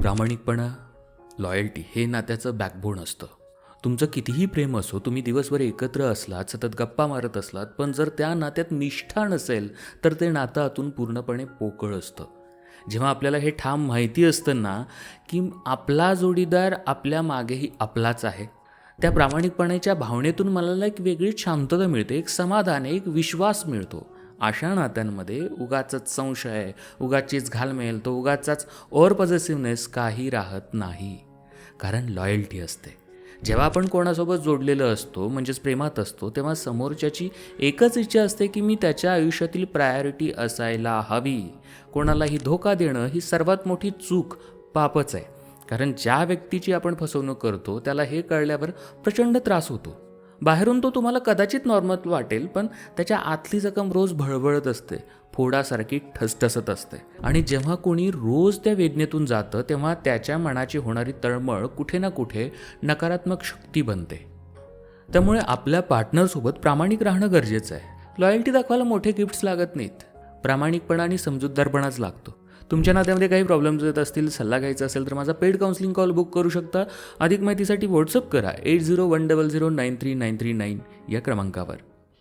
प्रामाणिकपणा, लॉयल्टी हे नात्याचं बॅकबोन असतं. तुमचं कितीही प्रेम असो, तुम्ही दिवसभर एकत्र असलात, सतत गप्पा मारत असलात, पण जर त्या नात्यात निष्ठा नसेल तर ते नातं आतून पूर्णपणे पोकळ असतं. जेव्हा आपल्याला हे ठाम माहिती असतं ना की आपला जोडीदार आपल्या मागेही आपलाच आहे, त्या प्रामाणिकपणाच्या भावनेतून मला एक वेगळी शांतता मिळते, एक समाधान, एक विश्वास मिळतो. अशा नात्यांमध्ये उगाचच संशय, उगाचीच घालमेल, तो उगाचाच ओव्हर पॉझेसिव्हनेस काही राहत नाही. कारण लॉयल्टी असते. जेव्हा आपण कोणासोबत जोडलेलं असतो, म्हणजेच प्रेमात असतो, तेव्हा समोरच्याची एकच इच्छा असते की मी त्याच्या आयुष्यातील प्रायोरिटी असायला हवी. कोणालाही धोका देणं ही सर्वात मोठी चूक, पापच आहे. कारण ज्या व्यक्तीची आपण फसवणूक करतो त्याला हे कळल्यावर प्रचंड त्रास होतो. बाहेरून तो तुम्हाला कदाचित नॉर्मल वाटेल, पण त्याच्या आतली जखम रोज भळभळत असते, फोडासारखी ठसठसत असते. आणि जेव्हा कोणी रोज त्या वेदनेतून जातं तेव्हा त्याच्या मनाची होणारी तळमळ कुठे ना कुठे नकारात्मक शक्ती बनते. त्यामुळे आपल्या पार्टनरसोबत प्रामाणिक राहणं गरजेचं आहे. लॉयल्टी दाखवायला मोठे गिफ्ट्स लागत नाहीत, प्रामाणिकपणा आणि समजूतदारपणाच लागतो. तुमच्या नात्यामध्ये काही प्रॉब्लेम्स येत असतील, सल्ला घ्यायचा असेल तर माझा पेड काउन्सिलिंग कॉल बुक करू शकता. अधिक माहितीसाठी व्हॉट्सअप करा 8010093939 या क्रमांकावर.